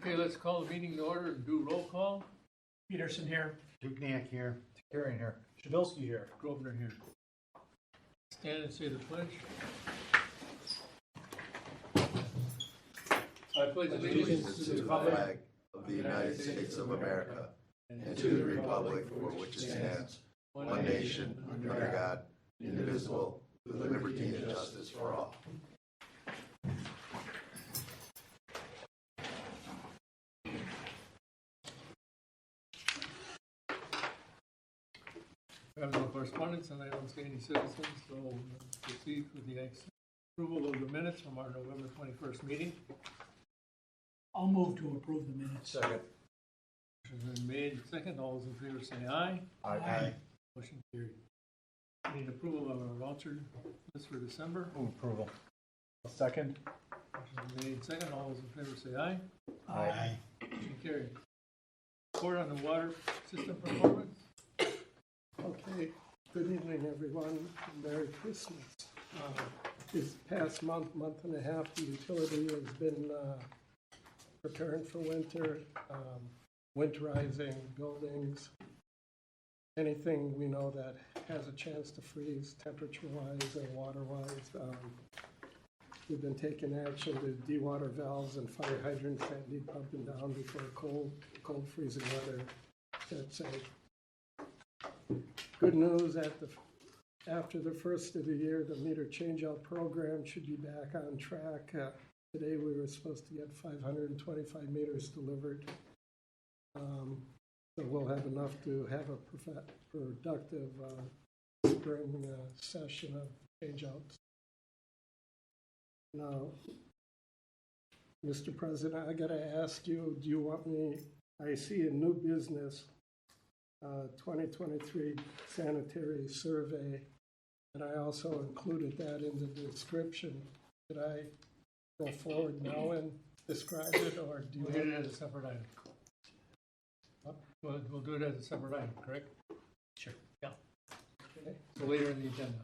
Okay, let's call the meeting to order and do roll call. Peterson here. Dukniak here. Takarian here. Shabilsky here. Grosvenor here. Stand and say the pledge. I pledge Allegiance to the flag of the United States of America and to the republic for which it stands, one nation, under God, indivisible, with liberty and justice for all. We have no correspondence and I don't see any citizens, so we'll proceed with the approval of the minutes from our November 21st meeting. I'll move to approve the minutes. Second. Motion's been made. Second, all those in favor say aye. Aye. Motion carried. Need approval of our voucher list for December. Move approval. Second. Motion's made. Second, all those in favor say aye. Aye. Motion carried. Report on the water system performance. Okay, good evening, everyone, and Merry Christmas. This past month and a half, the utility has been preparing for winter, winterizing buildings, anything we know that has a chance to freeze temperature-wise and water-wise. We've been taking action to de-water valves and fire hydrants that need pumping down before cold freezing weather sets in. Good news, after the first of the year, the meter changeout program should be back on track. Today we were supposed to get 525 meters delivered. So we'll have enough to have a productive spring session of changeouts. Now, Mr. President, I gotta ask you, do you want me, I see a new business 2023 sanitary survey, and I also included that in the description. Did I go forward now and describe it, or do you We'll want get it as a separate item. We'll do it as a separate item, correct? Sure. Yeah. okay. So later in the agenda.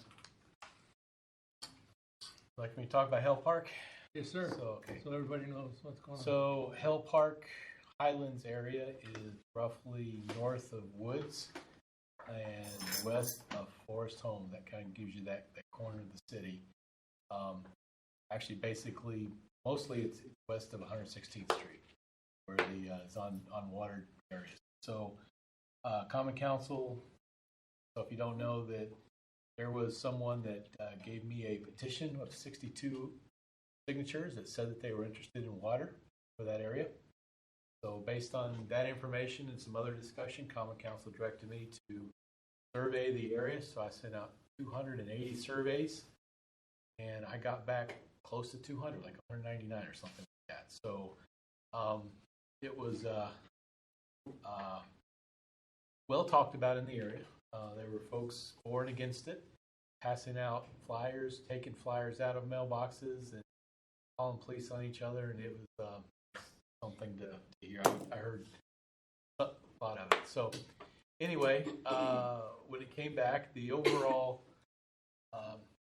Like me to talk about Hell Park? Yes, sir. So, okay. So everybody knows what's going on. So Hell Park Highlands area is roughly north of Woods and west of Forest Home. That kind of gives you that corner of the city. Actually, basically, mostly it's west of 116th Street, where the is on water areas. So Common Council, so if you don't know that there was someone that gave me a petition of 62 signatures that said that they were interested in water for that area. So based on that information and some other discussion, Common Council directed me to survey the area. So I sent out 280 surveys, and I got back close to 200, like 199 or something like that. So it was well talked about in the area. There were folks for and against it, passing out flyers, taking flyers out of mailboxes, and calling police on each other, and it was something to hear. I heard a lot of it. So anyway, when it came back, the overall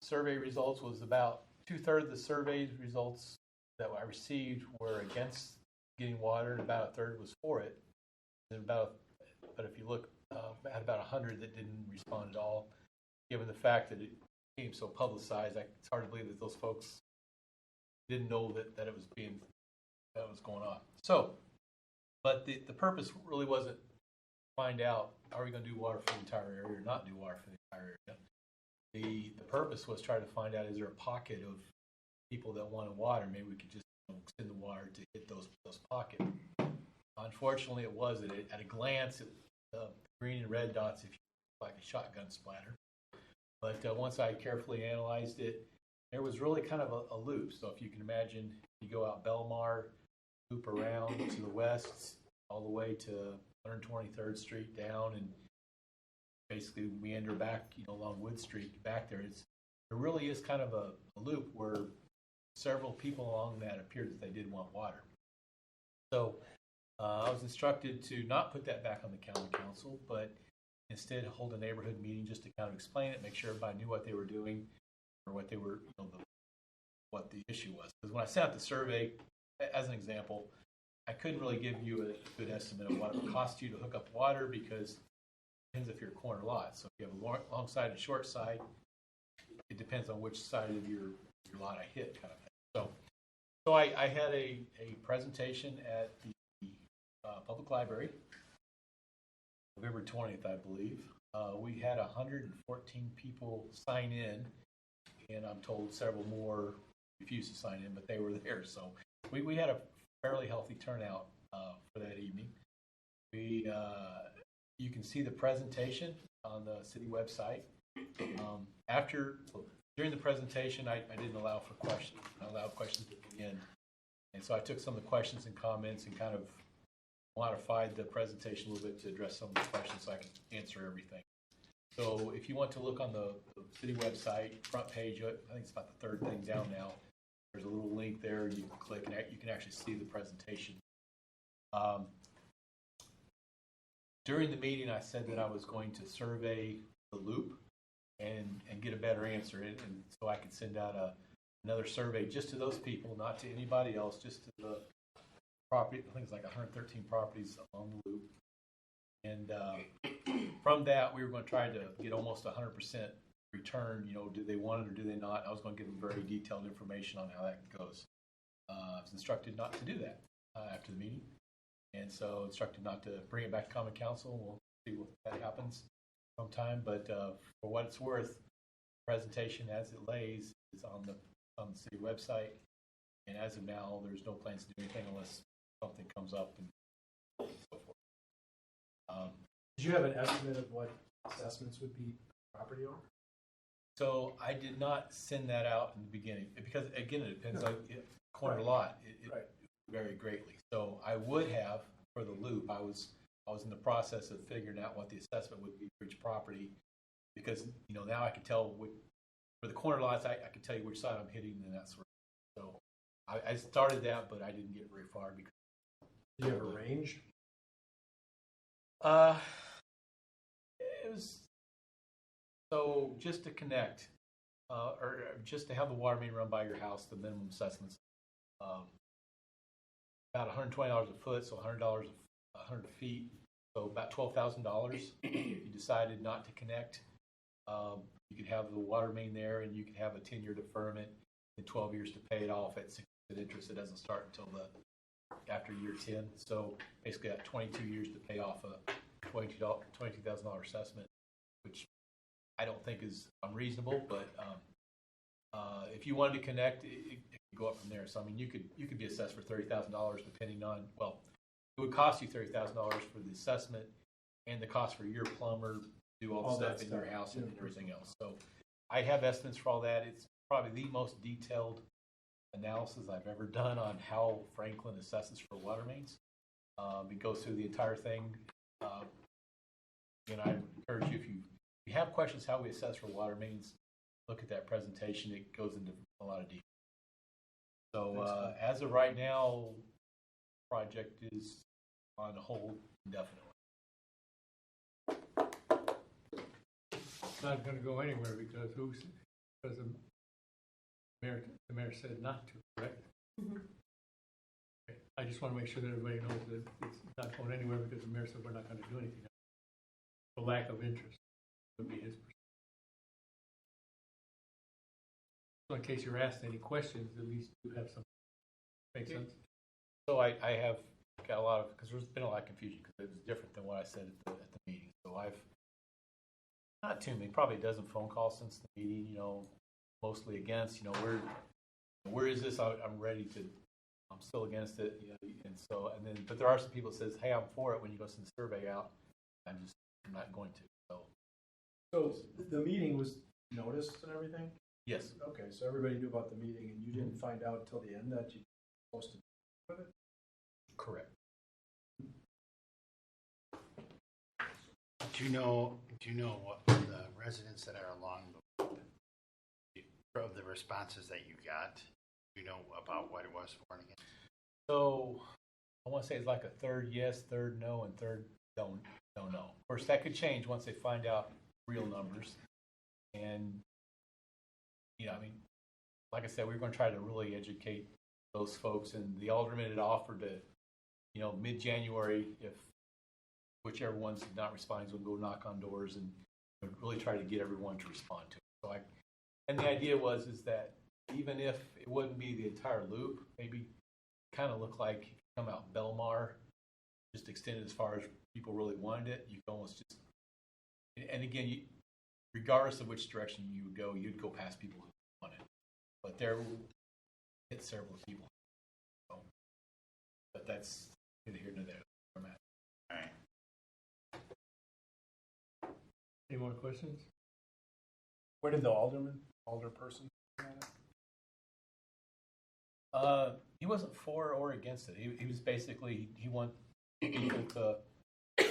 survey results was about 2/3 of the survey results that I received were against getting water, and about 1/3 was for it. And but if you look, I had about 100 that didn't respond at all. Given the fact that it became so publicized, it's hard to believe that those folks didn't know that it was going on. So, but the purpose really wasn't to find out, are we going to do water for the entire area or not do water for the entire area? The purpose was try to find out, is there a pocket of people that wanted water? Maybe we could just send the water to hit those pockets. Unfortunately, it wasn't. At a glance, green and red dots, if you like a shotgun splatter. But once I carefully analyzed it, there was really kind of a loop. So if you can imagine, you go out Belmar, loop around to the west, all the way to 123rd Street down, and basically meander back, along Wood Street back there. There really is kind of a loop where several people along that appeared that they did want water. So I was instructed to not put that back on the county council, but instead hold a neighborhood meeting just to kind of explain it, make sure everybody knew what they were doing or what they were, what the issue was. Because when I sent out the survey, as an example, I couldn't really give you a good estimate of what it would cost you to hook up water because it depends if you're a corner lot. So if you have a long side and short side, it depends on which side of your lot I hit, kind of thing. So I had a presentation at the public library, November 20th, I believe. We had 114 people sign in, and I'm told several more refused to sign in, but they were there. So we had a fairly healthy turnout for that evening. You can see the presentation on the city website. During the presentation, I didn't allow for questions. I allowed questions at the end. And so I took some of the questions and comments and kind of modified the presentation a little bit to address some of the questions so I can answer everything. So if you want to look on the city website, front page, I think it's about the third thing down now, there's a little link there. You can click and you can actually see the presentation. During the meeting, I said that I was going to survey the loop and get a better answer, and so I could send out another survey just to those people, not to anybody else, just to the property. I think it's like 113 properties along the loop. And from that, we were going to try to get almost 100% return. You know, do they want it or do they not? I was going to give them very detailed information on how that goes. I was instructed not to do that after the meeting, and so instructed not to bring it back to Common Council. We'll see what that happens sometime. But for what it's worth, the presentation as it lays is on the city website, and as of now, there's no plans to do anything unless something comes up and so forth. Did you have an estimate of what assessments would be property owner? So I did not send that out in the beginning because, again, it depends on corner lot. It vary greatly. So I would have for the loop. I was in the process of figuring out what the assessment would be for each property because now I can tell for the corner lots I can tell you which side I'm hitting and that sort of thing. So I started that, but I didn't get very far because. Do you have a range? It was so just to connect, or just to have the water main run by your house. The minimum assessments about $120 a foot, so $100 100 feet, so about $12,000. If you decided not to connect, you could have the water main there, and you could have a 10-year deferment and 12 years to pay it off at 6% interest. It doesn't start until after year 10. So basically, got 22 years to pay off a $22,000 assessment, which I don't think is unreasonable. But if you wanted to connect, it could go up from there. So I mean, you could be assessed for $30,000 depending on it would cost you $30,000 for the assessment and the cost for your plumber, do all the stuff in your house and everything else. So I have estimates for all that. It's probably the most detailed analysis I've ever done on how Franklin assesses for water mains. It goes through the entire thing. And I encourage you, if you have questions how we assess for water mains, look at that presentation. It goes into a lot of detail. So as of right now, the project is on hold indefinitely. It's not going to go anywhere because the mayor said not to, correct? Mm-hmm. Okay. I just want to make sure that everybody knows that it's not going anywhere because the mayor said we're not going to do anything. The lack of interest would be his perspective. So in case you're asked any questions, at least you have some. Make sense? So I have got a lot of, because there's been a lot of confusion because it was different than what I said at the meeting. So I've not too many, probably a dozen phone calls since the meeting, mostly against, where is this? I'm ready to, I'm still against it. But there are some people that says, hey, I'm for it when you go send the survey out. I'm not going to. So the meeting was noticed and everything? Yes. Okay, so everybody knew about the meeting and you didn't find out until the end that you were supposed to do with it? Correct. Do you know what the residents that are along of the responses that you got? Do you know about what it was for and against? So I want to say it's like a third yes, third no, and third don't know. Of course, that could change once they find out real numbers. And like I said, we're going to try to really educate those folks. And the alderman had offered to mid-January, if whichever ones did not respond, we'll go knock on doors and really try to get everyone to respond to it. And the idea is that even if it wouldn't be the entire loop, maybe kind of look like you could come out Belmar, just extend it as far as people really wanted it. You can almost just, and again, regardless of which direction you would go, you'd go past people who want it. But there will hit several people. So, but that's neither here nor there. All right. Any more questions? Where did the alderperson? He wasn't for or against it. He was basically, he wanted people to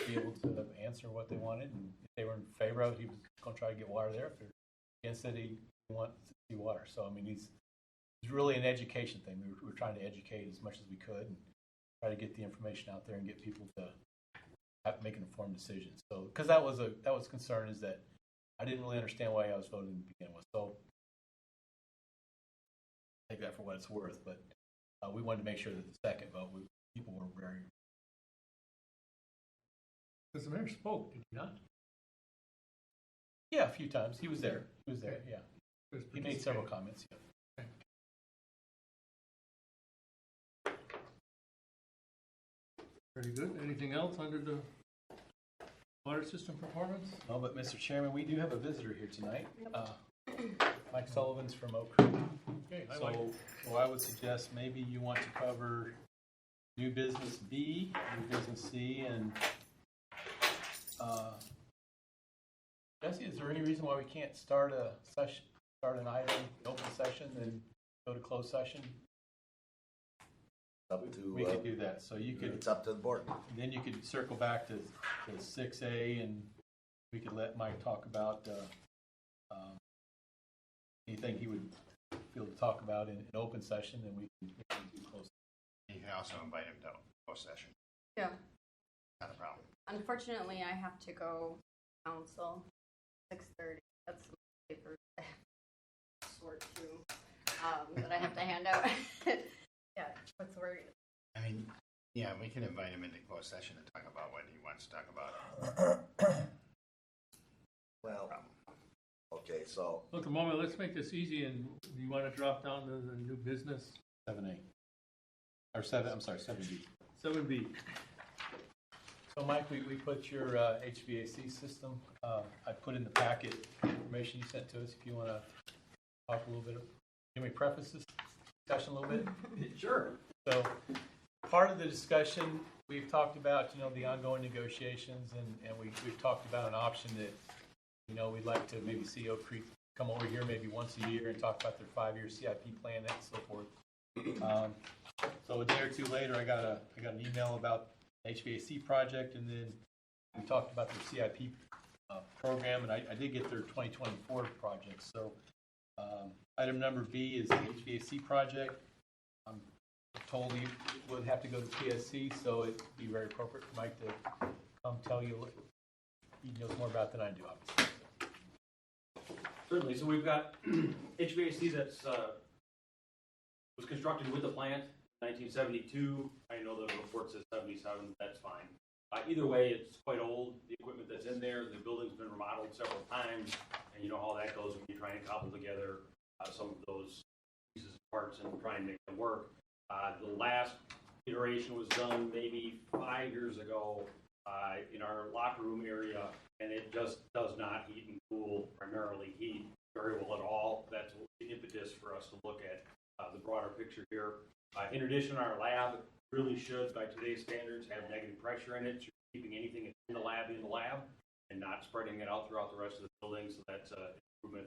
be able to answer what they wanted, and if they were in favor of it, he was going to try to get water there. If they're against it, he wanted to see water. So, I mean, it's really an education thing. We were trying to educate as much as we could and try to get the information out there and get people to make an informed decision. So, because that was concern, is that I didn't really understand why I was voting to begin with. So, take that for what it's worth, but we wanted to make sure that the second vote, people were very. Because the mayor spoke, did he not? Yeah, a few times. He was there. Yeah. He made several comments. Yeah. Very good. Anything else under the water system performance? No, but Mr. Chairman, we do have a visitor here tonight. Mike Sullivan's from Oak Creek. Okay, So I would suggest maybe you want to cover new business B, new business C, and Jesse, is there any reason why we can't start an item, open session, then go to closed session? We could do that. So you could. It's up to the board. Then you could circle back to 6A, and we could let Mike talk about anything he would feel to talk about in open session, and we can do closed. You can also invite him to closed session. Yeah. Not a problem. Unfortunately, I have to go council 6:30. That's some papers I have to sort through that I have to hand out. Yeah, what's the word? I mean, yeah, we can invite him into closed session to talk about what he wants to talk about. Well, okay, so Look, at the moment, let's make this easy, and do you want to drop down to the new business? 7A. Or 7B. 7B. So Mike, we put your HVAC system, I put in the packet information you sent to us, if you want to talk a little bit. Can we preface this discussion a little bit? Sure. So part of the discussion, we've talked about, the ongoing negotiations, and we've talked about an option that, we'd like to maybe see Oak Creek come over here maybe once a year and talk about their 5-year CIP plan and so forth. So a day or two later, I got an email about the HVAC project, and then we talked about their CIP program, and I did get their 2024 project. So item number B is the HVAC project. I'm told he would have to go to PSC, so it'd be very appropriate for Mike to come tell you. He knows more about than I do, obviously. Certainly. So we've got HVAC that's was constructed with the plant in 1972. I know the report says 77. That's fine. Either way, it's quite old. The equipment that's in there, the building's been remodeled several times, and you know how that goes when you try and cobble together some of those pieces and parts and try and make them work. The last iteration was done maybe 5 years ago in our locker room area, and it just does not heat and cool, primarily heat very well at all. That's the impetus for us to look at the broader picture here. In addition, our lab really should, by today's standards, have negative pressure in it. So you're keeping anything in the lab and not spreading it out throughout the rest of the building, so that's an improvement.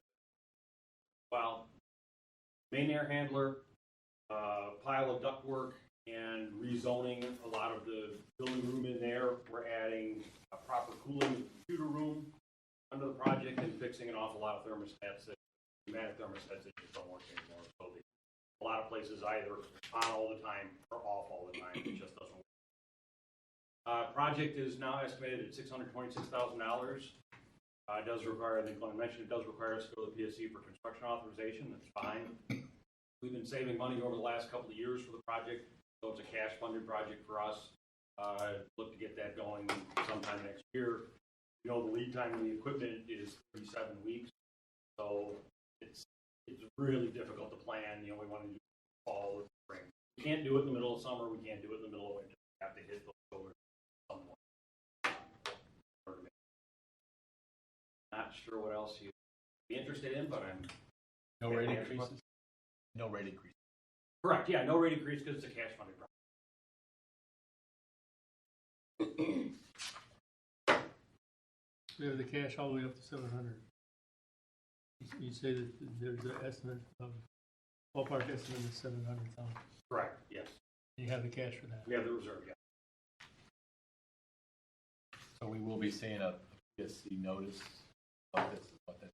Well, main air handler, pile of ductwork, and rezoning a lot of the building room in there. We're adding a proper cooling computer room under the project and fixing an awful lot of thermostats, pneumatic thermostats that just don't work anymore. So a lot of places either on all the time or off all the time. It just doesn't work. Project is now estimated at $626,000. It does require, I think Glenn mentioned, it does require us to go to the PSC for construction authorization. That's fine. We've been saving money over the last couple of years for the project, so it's a cash-funded project for us. Look to get that going sometime next year. You know, the lead time of the equipment is 37 weeks, so it's really difficult to plan. You know, we want to do fall or spring. We can't do it in the middle of summer. We can't do it in the middle of winter. We have to hit those shoulders somewhat. Not sure what else you'd be interested in, but I'm No rate increases? No rate increase. correct. Yeah, no rate increase because it's a cash funded project. We have the cash all the way up to 700. You say that there's an estimate of, ballpark estimate is 700,000. Correct. Yes, You have the cash for that. we have the reserve. Yeah. So we will be seeing a PSC notice of this. What that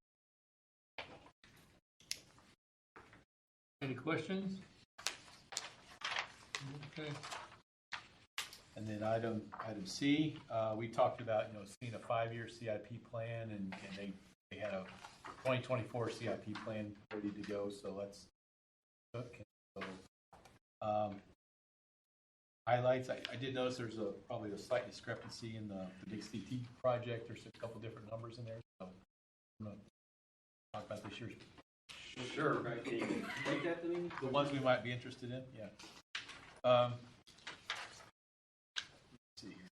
Any questions? Okay. And then item C, we talked about, seeing a 5-year CIP plan, and they had a 2024 CIP plan ready to go, so let's look. So, highlights, I did notice there's probably a slight discrepancy in the big CT project. There's a couple different numbers in there, so I'm going to talk about this year's. Sure. Right. Can you take that to me? The ones we might be interested in, yeah. Let's see here.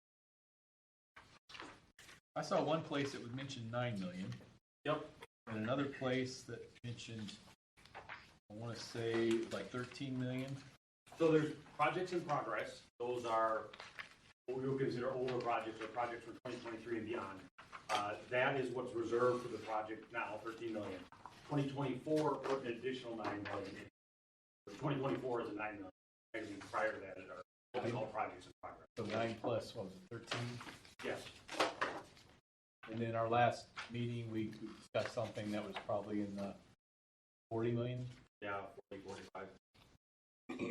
I saw one place that would mention 9 million. Yep. And another place that mentioned, I want to say like 13 million. So there's projects in progress. Those are what we would consider older projects or projects from 2023 and beyond. That is what's reserved for the project now, 13 million. 2024 put an additional 9 million in. 2024 is a 9 million. Everything prior to that are what we call projects in progress. So 9 plus, what was it, 13? Yes. And then our last meeting, we discussed something that was probably in the 40 million. Yeah, 40, 45.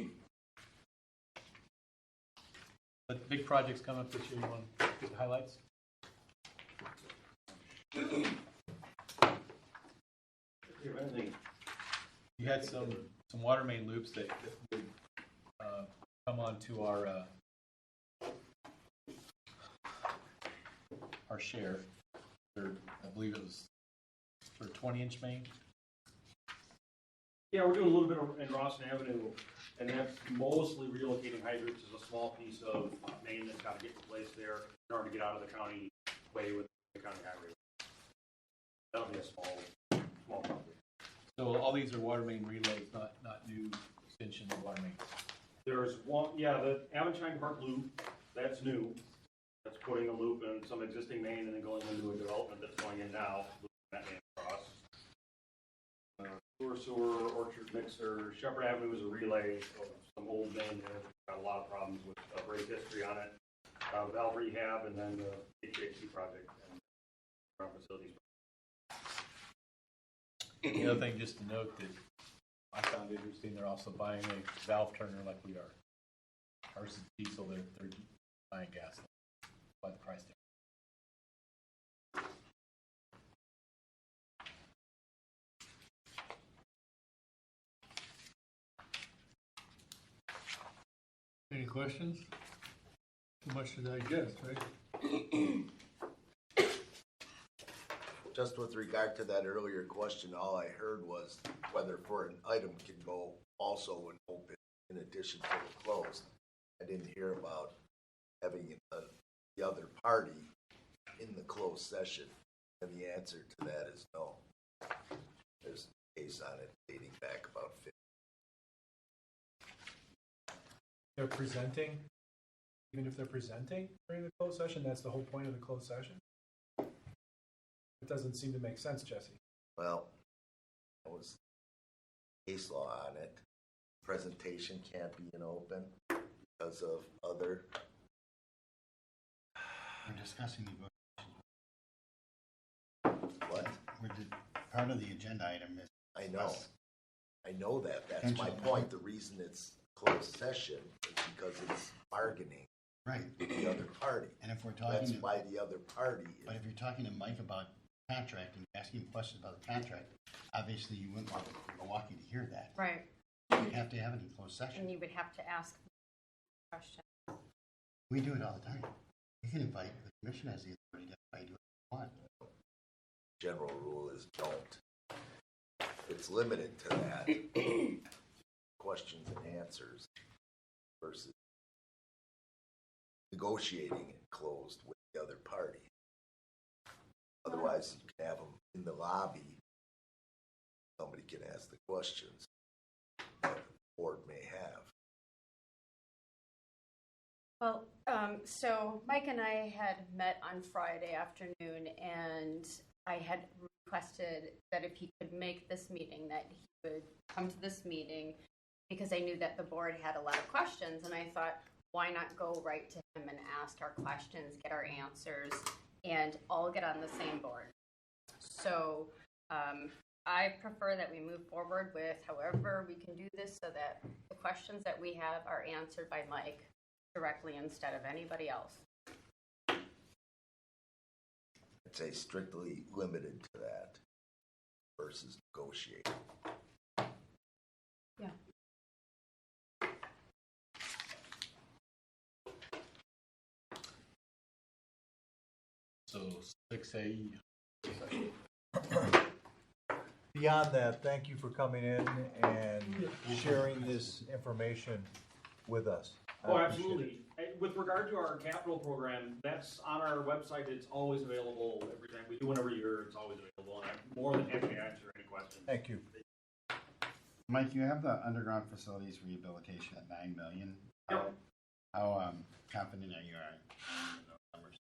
But big projects coming up this year, you want to get the highlights? You had some water main loops that would come onto our share. I believe it was for 20-inch main. Yeah, we're doing a little bit in Rawson Avenue, and that's mostly relocating hydrants. Is a small piece of main that's got to get replaced there in order to get out of the county way with the county highway. That'll be a small project. So all these are water main relays, not new extension of water main. There's one, yeah, the Avonshine Park loop, that's new. That's putting a loop in some existing main and then going into a development that's going in now, looping that main across. Sewer, Orchard Mixer, Shepherd Avenue is a relay of some old main there. Got a lot of problems with break history on it. Valve rehab, and then the HVAC project and ground facilities. The other thing, just to note that I found interesting, they're also buying a valve turner like we are. Ours is diesel, they're buying gas by the price tag. Any questions? Too much to digest, right? Just with regard to that earlier question, all I heard was whether for an item can go also when open in addition to the closed. I didn't hear about having the other party in the closed session, and the answer to that is no. There's a case on it dating back about 50. They're presenting, even if they're presenting during the closed session, that's the whole point of the closed session? It doesn't seem to make sense, Jesse. Well, there was case law on it. Presentation can't be in open because of other. We're discussing What? part of the agenda item is. I know that. That's my point. The reason it's closed session is because it's bargaining Right. with the other party. And if we're That's talking, why the other party but if you're talking to Mike about contract and asking him questions about the contract, obviously you wouldn't want Milwaukee to hear that. Right. You have to have it in closed And session. you would have to ask questions. We do it all the time. You can invite, the commission has the authority to invite you if you want. General rule is don't. It's limited to that. Questions and answers versus negotiating it closed with the other party. Otherwise, you can have them in the lobby. Somebody can ask the questions that the board may have. Well, so Mike and I had met on Friday afternoon, and I had requested that if he could make this meeting, that he would come to this meeting, because I knew that the board had a lot of questions, and I thought, why not go right to him and ask our questions, get our answers, and all get on the same board. So I prefer that we move forward with however we can do this so that the questions that we have are answered by Mike directly instead of anybody else. I'd say strictly limited to that versus negotiating. Yeah. So 6A. Beyond that, thank you for coming in and sharing this information with us. I Oh, appreciate it. absolutely. With regard to our capital program, that's on our website. It's always available every time. We do one every year. It's always available. And I'm more than happy to answer any questions. Thank you. Mike, you have the underground facilities rehabilitation at $9 million. Yep. How confident are you on those numbers?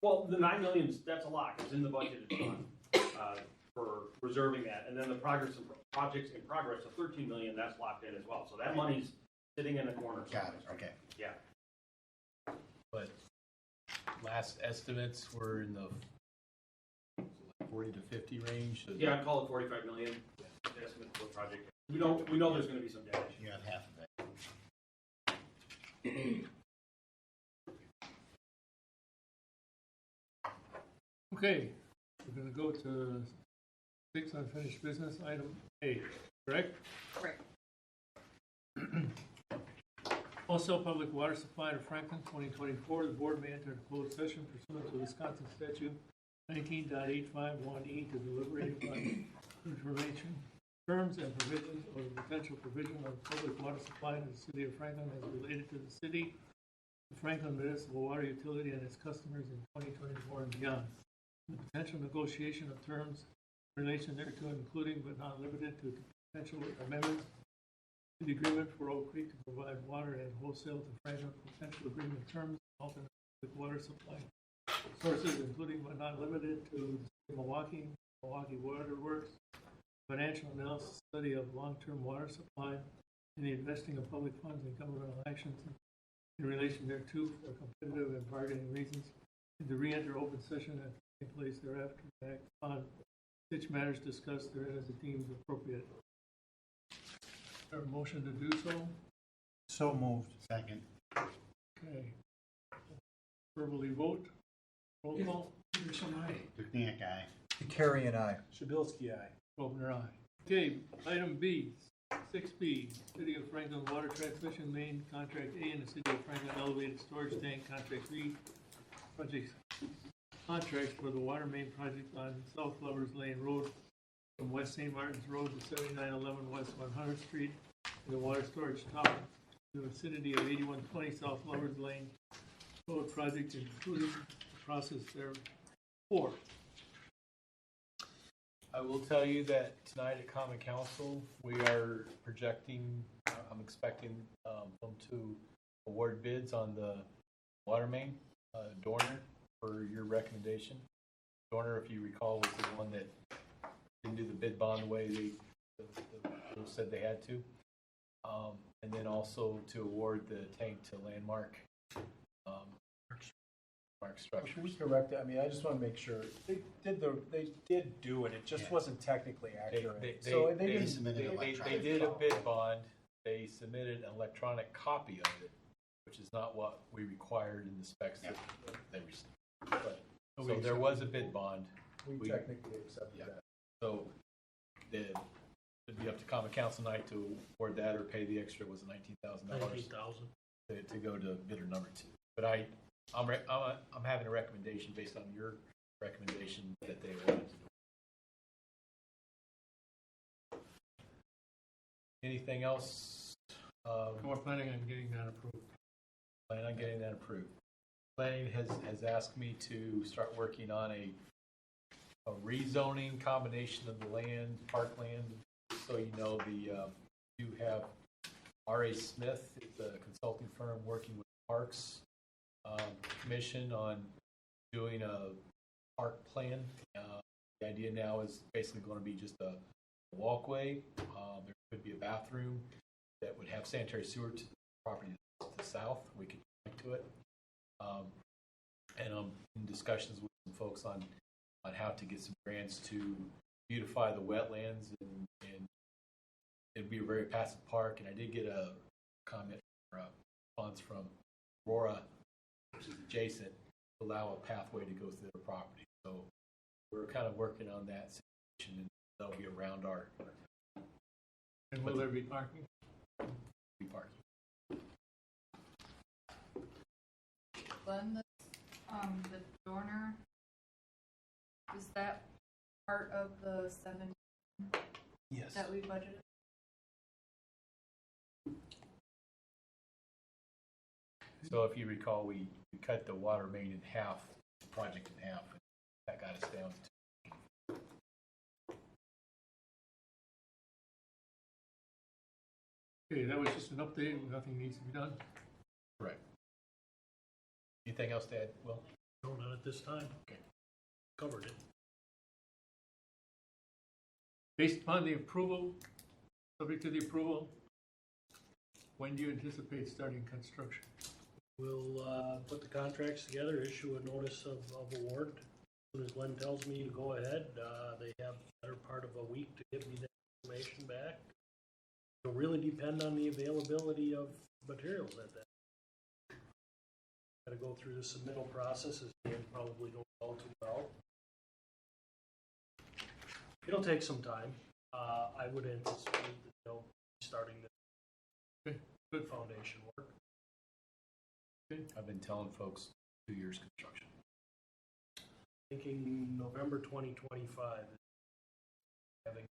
Well, the $9 million, that's a lot. It's in the budget. It's fund for reserving that. And then the projects in progress of $13 million, that's locked in as well. So that money's sitting in the corner. Got it, okay. Yeah. But last estimates were in the 40 to 50 range. So Yeah, I'd call it 45 million. The estimate for the project. We know there's going to be some damage. You got half of it. Okay, we're gonna go to 6 unfinished business, item A, correct? Correct. Also, public water supply to Franklin, 2024, the board may enter a closed session pursuant to Wisconsin statute 19.851E to deliberate upon information, terms and provisions or the potential provision of public water supply to the city of Franklin as related to the city, the Franklin Municipal Water Utility and its customers in 2024 and beyond. The potential negotiation of terms in relation thereto, including but not limited to potential amendments to the agreement for Oak Creek to provide water and wholesale to Franklin, potential agreement terms, alternate water supply sources, including but not limited to Milwaukee Water Works, financial analysis study of long-term water supply, and the investing of public funds in governmental actions in relation thereto for competitive and bargaining reasons, and to re-enter open session at any place thereafter to act on such matters discussed therein as it deems appropriate. Is there a motion to do so? So moved. Second. Okay. Verbally vote. Roll call. Peterson, aye. Dukenyak, aye. Terry and I. Shabilsky, aye. Grosvenor, aye. Okay, item B, 6B, City of Franklin Water Transmission Main Contract A and the City of Franklin Elevated Storage Tank Contract B, projects contracts for the water main project on South Lovers Lane Road from West St. Martin's Road to 7911 West 100th Street, and the water storage tower in the vicinity of 8120 South Lovers Lane Road project, including the process thereof. I will tell you that tonight at Common Council, we are projecting, I'm expecting them to award bids on the water main, Dorner, for your recommendation. Dorner, if you recall, was the one that didn't do the bid bond the way they said they had to. And then also to award the tank to Landmark Structures. Can we correct it? I mean, I just want to make sure, they did do it, it just Yeah. wasn't technically accurate. They So they They didn't, submitted They electronic. did a bid bond, they submitted an electronic copy of it, which is not what we required in the specs that they received. But, so there was a bid bond, we technically accepted Yeah. that. so it'd be up to Common Council tonight to award that or pay the extra, was it $19,000? $19,000. To go to bidder number 2. But I'm having a recommendation based on your recommendation that they wanted to do. Anything else? We're planning on getting that approved. Plan on getting that approved. Planning has asked me to start working on a rezoning combination of the land, parkland. So you know, you have R.A. Smith, it's a consulting firm working with Parks Commission on doing a park plan. The idea now is basically going to be just a walkway. There could be a bathroom that would have sanitary sewer to the property to the south. We could connect to it. And I'm in discussions with some folks on how to get some grants to beautify the wetlands, and it'd be a very passive park. And I did get a comment or a response from Aurora, which is adjacent, to allow a pathway to go through their property. So we're kind of working on that situation, and that'll be around our. And will there be parking? Be parking. Glenn, the Dorner, is that part of the 7 Yes. that we budgeted? So if you recall, we cut the water main in half, the project in half, and that got us down to. Okay, that was just an update. Nothing needs to be done. Correct. Anything else to add, Will? No, not at this time. Okay. Covered it. Based upon the approval, subject to the approval, when do you anticipate starting construction? We'll put the contracts together, issue a notice of award. As soon as Glenn tells me to go ahead, they have the better part of a week to give me that information back. It'll really depend on the availability of materials at that. Got to go through the submittal process, as Dan probably don't know too well. It'll take some time. I would anticipate that they'll be starting the good foundation work. I've been telling folks 2 years construction. Thinking November 2025. Having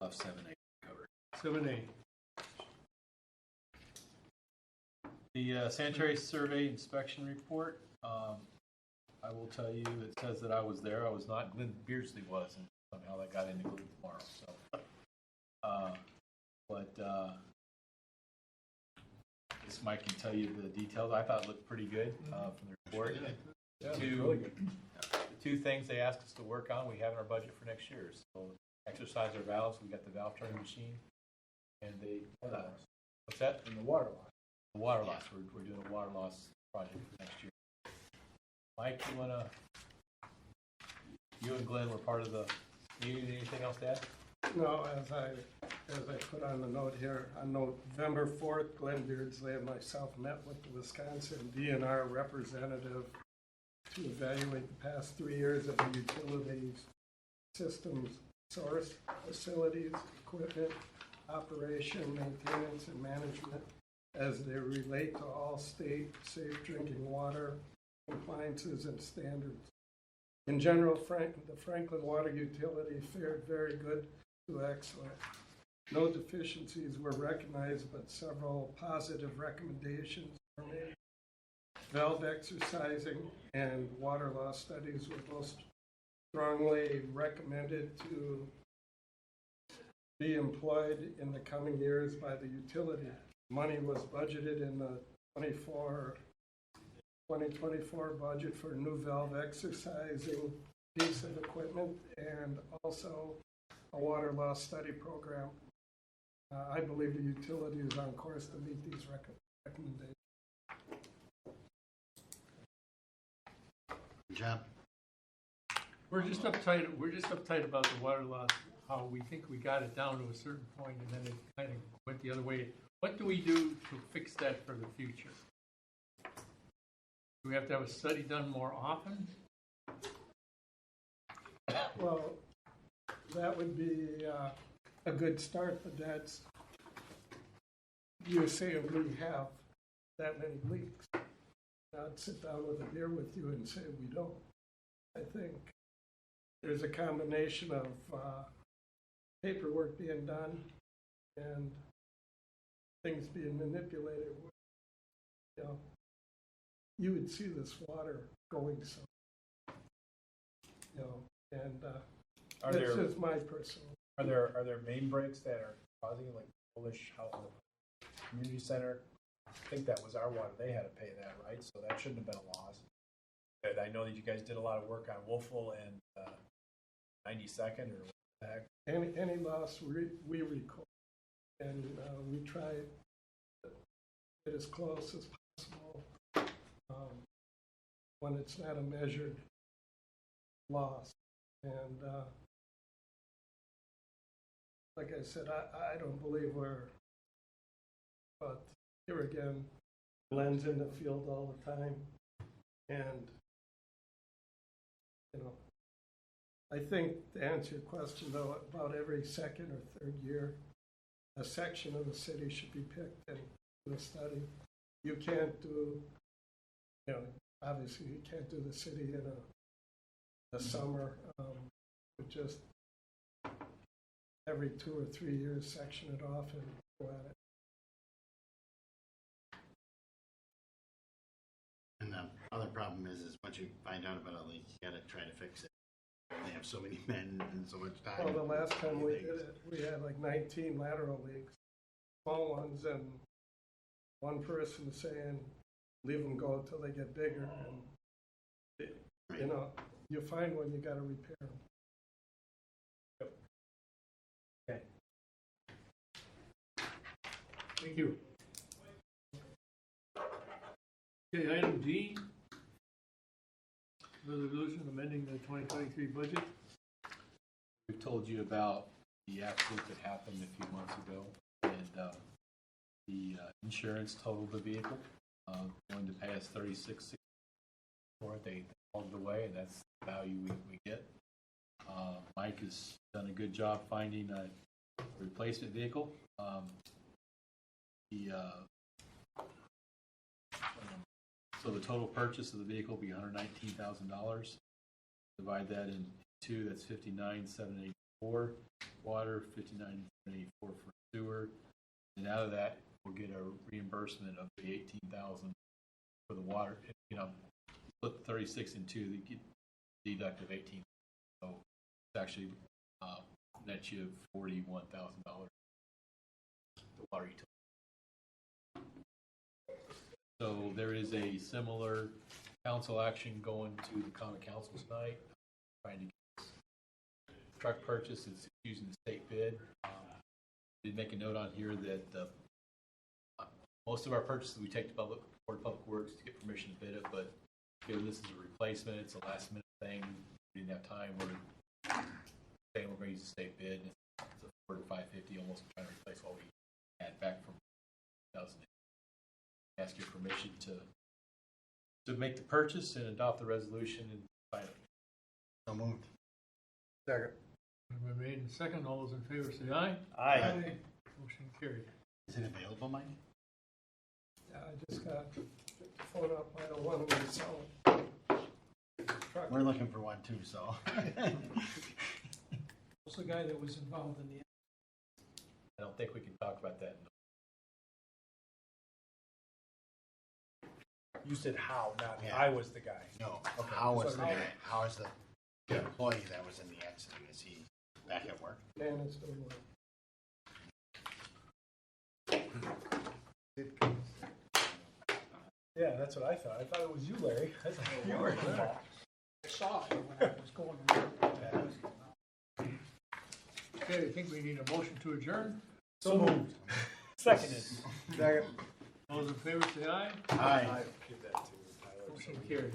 Of 7A covered. 7A. The sanitary survey inspection report, I will tell you, it says that I was there. I was not. Glenn Beardsley was, and somehow that got into Glenn tomorrow. So, this Mike can tell you the details. I thought it looked pretty good from the report. Yeah, The two things they asked us to work on, we have in our budget for next year. So exercise our valves. We got the valve turning machine, and what's that? And the water line. The water loss. We're doing a water loss project for next year. Mike, you and Glenn were part of the meeting. Anything else to add? No, as I put on the note here, on November 4th, Glenn Beardsley and myself met with the Wisconsin DNR representative to evaluate the past 3 years of the utilities systems source, facilities, equipment, operation, maintenance, and management as they relate to all state safe drinking water compliances and standards. In general, the Franklin Water Utility fared very good to excellent. No deficiencies were recognized, but several positive recommendations were made. Valve exercising and water loss studies were both strongly recommended to be employed in the coming years by the utility. Money was budgeted in the 2024 budget for new valve exercising piece of equipment and also a water loss study program. I believe the utility is on course to meet these recommendations. John? We're just uptight about the water loss, how we think we got it down to a certain point and then it kind of went the other way. What do we do to fix that for the future? Do we have to have a study done more often? Well, that would be a good start, but that's, you're saying we have that many leaks. I'd sit down with a beer with you and say we don't. I think there's a combination of paperwork being done and things being manipulated. You know, you would see this water going so, you know, and Are this there is my personal. are there main breaks that are causing it, like Polish House Community Center? I think that was our water. They had to pay that, right? So that shouldn't have been a loss. And I know that you guys did a lot of work on Wolfville and 92nd or what the heck. Any loss we record, and we try to get as close as possible when it's not a measured loss. And like I said, I don't believe but here again, Glenn's in the field all the time, and you know, I think to answer your question though, about every second or third year, a section of the city should be picked and do a study. You can't do, you know, obviously you can't do the city in a summer, but just every 2 or 3 years section it off and go at it. And the other problem is once you find out about a leak, you gotta try to fix it. They have so many men and so much time. Well, the last time we did it, we had like 19 lateral leaks, small ones, and one person saying, leave them go until they get bigger. And, you know, you find one, you got to repair them. Okay. Thank you. Okay, item D, resolution amending the 2023 budget. We've told you about the accident that happened a few months ago, and the insurance totaled the vehicle, going to pay us $36.64 for it. They hauled it away, and that's the value we get. Mike has done a good job finding a replacement vehicle. So the total purchase of the vehicle will be $119,000. Divide that in two, that's $59,784 water, $59,784 for sewer, and out of that we'll get a reimbursement of the $18,000 for the water. You know, split the 36 in two, they get deducted $18,000. So it's actually net you $41,000 the water utility. So there is a similar council action going to the common council tonight, trying to get this truck purchase. It's using the state bid. Did make a note on here that most of our purchases we take to Board of Public Works to get permission to bid it, but given this is a replacement, it's a last minute thing. We didn't have time. We're saying we're going to use the state bid. It's a $4 to $550, almost trying to replace what we had back from 2008. Ask your permission to make the purchase and adopt the resolution and sign it. So moved. Second. Been made and second. All those in favor say aye. Aye. Motion carried. Is it available, Mike? Yeah, I just got the phone up by the one we sell. We're looking for one too, so. What's the guy that was involved in the? I don't think we can talk about that. You said how, not Yeah. I was the guy. No, Okay. how was So the how- guy, how is the employee that was in the accident? Is he back at work? Man, it's doing well. Yeah, that's what I thought. I thought it was you, Larry. I thought you were involved. I saw it when I was going around. Okay, I think we need a motion to adjourn. So moved. Seconded. Second. All those in favor say aye. Aye. Give that to Tyler. Motion carried.